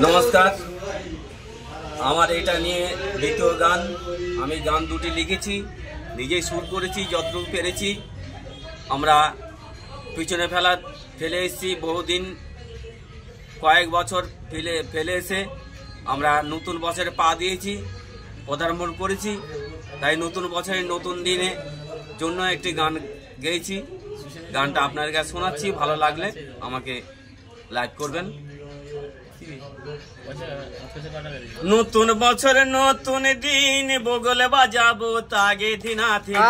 নমস্কার, আমার এটা নিয়ে দ্বিতীয় গান। আমি গান দুটি লিখেছি, নিজেই সুর করেছি যতটুকু পেরেছি। আমরা পিছনে ফেলে এসেছি বহুদিন, কয়েক বছর ফেলে এসে আমরা নতুন বছরে পা দিয়েছি, পদার্পণ করেছি। তাই নতুন বছরের নতুন দিনে জন্য একটি গান গেয়েছি। গানটা আপনার কাছে শোনাচ্ছি, ভালো লাগলে আমাকে লাইক করবেন। নতুন বছর নতুন দিন বগল বাজাবো তাগে দিনাথিন।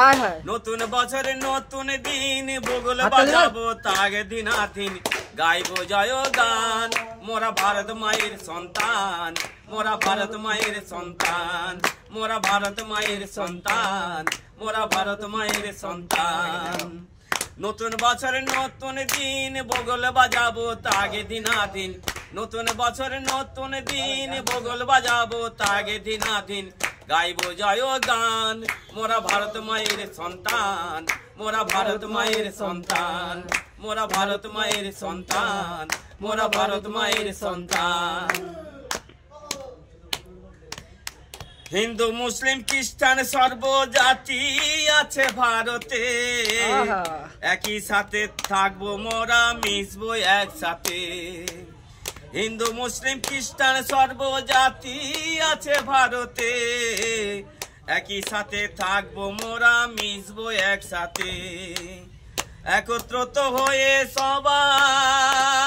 নতুন বছরে নতুন দিন বগল বাজাবো তাগে দিনাথিন। গাইবো জয় গান মোরা ভারত মায়ের সন্তান, মোরা ভারত মায়ের সন্তান, মোরা ভারত মায়ের সন্তান, মোরা ভারত মায়ের সন্তান। নতুন বছরে নতুন দিন বগল বাজাবো তাগে দিনাথিন। নতুন বছরে নতুন দিন বগল বাজাবো তাগে দিনাথিন। গাইবো জয় গান মোরা ভারত মায়ের সন্তান, মোরা ভারত মায়ের সন্তান, মোরা ভারত মায়ের সন্তান, মোরা ভারত মায়ের সন্তান। হিন্দু মুসলিম খ্রিস্টান সর্বজাতি আছে ভারতে, একই সাথে থাকবো মোরা মিশবো একসাথে। হিন্দু মুসলিম খ্রিস্টান সর্বজাতি আছে ভারতে, একই সাথে থাকবো মোরা মিশবো একসাথে। একত্রিত হয়ে সবাই,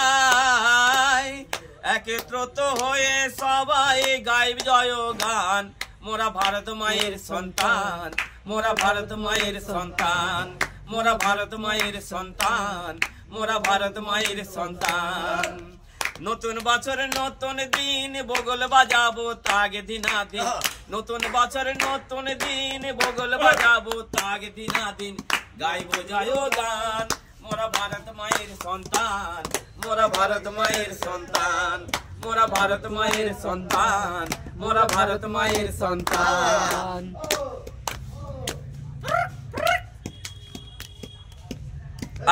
একত্রিত হয়ে সবাই গাইব জয় গান মোরা ভারত মায়ের সন্তান, মোরা ভারত মায়ের সন্তান, মোরা ভারত মায়ের সন্তান, মোরা ভারত মায়ের সন্তান। নতুন বছর নতুন দিন বগল বাজাবো তাগে দিনাদিন। নতুন বছর নতুন দিন বগল বাজাবো তাগে দিনাদিন। গাইবো জয় গান মোরা ভারত মায়ের সন্তান, মোরা ভারত মায়ের সন্তান, মোরা ভারত মায়ের সন্তান, মোরা ভারত মায়ের সন্তান।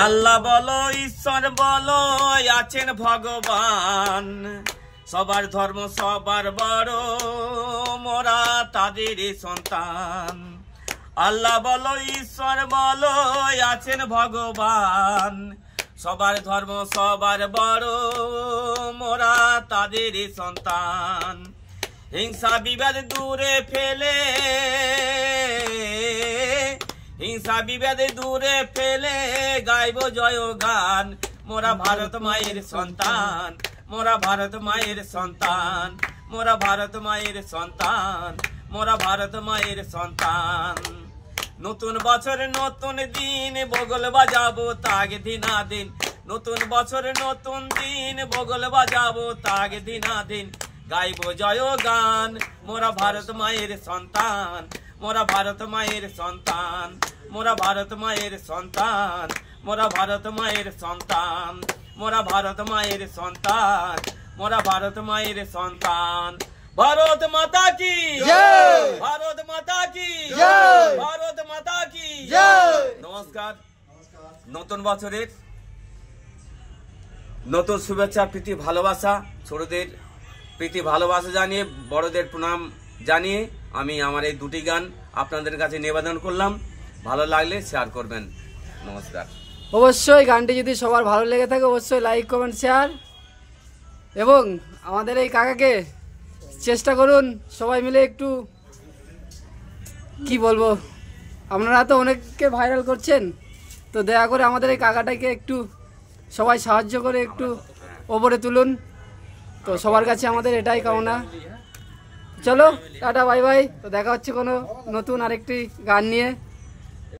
আল্লাহ বলো ঈশ্বর বলো আছেন ভগবান, সবার ধর্ম সবার বড় মোরা তাদের সন্তান। আল্লাহ বলো ঈশ্বর বলো আছেন ভগবান, সবার ধর্ম সবার বড় মোরা তাদের সন্তান। হিংসা বিবাদ দূরে ফেলে, হিংসা বিবাদ দূরে ফেলে গাইবো জয় গান মোরা ভারত মায়ের সন্তান, মোরা ভারত মায়ের সন্তান, মোরা ভারত মায়ের সন্তান, মোরা ভারত মায়ের সন্তান। নতুন বছরে নতুন দিন বগল বাজাবো তাগে দিনাদিন। নতুন বছরে নতুন দিন বগল বাজাবো তাগে দিনাদিন। গাইবো জয় গান মোরা ভারত মায়ের সন্তান, মোরা ভারত মায়ের সন্তান, মোরা ভারত মায়ের সন্তান, মোরা ভারত মায়ের সন্তান, মোরা ভারত মায়ের সন্তান, মোরা ভারত মায়ের সন্তান। ভারত মাতা কি জয়, ভারত মাতা কি জয়, ভারত মাতা কি জয়। নমস্কার। নতুন বছরের নতুন শুভেচ্ছা, প্রীতি ভালোবাসা, ছোটদের প্রীতি ভালোবাসা জানিয়ে বড়দের প্রণাম জানিয়ে আমি আমার এই দুটি গান আপনাদের কাছে নিবেদন করলাম। ভালো লাগলে শেয়ার করবেন। নমস্কার। অবশ্যই গানটি যদি সবার ভালো লেগে থাকে অবশ্যই লাইক কমেন্ট শেয়ার, এবং আমাদের এই কাকাকে চেষ্টা করুন সবাই মিলে একটু, কি বলবো, আপনারা তো অনেককে ভাইরাল করছেন, তো দয়া করে আমাদের এই কাকাটাকে একটু সবাই সাহায্য করে একটু ওপরে তুলুন। তো সবার কাছে আমাদের এটাই কামনা। চলো টাটা বাই বাই। তো দেখা হচ্ছে কোনো নতুন আরেকটি গান নিয়ে।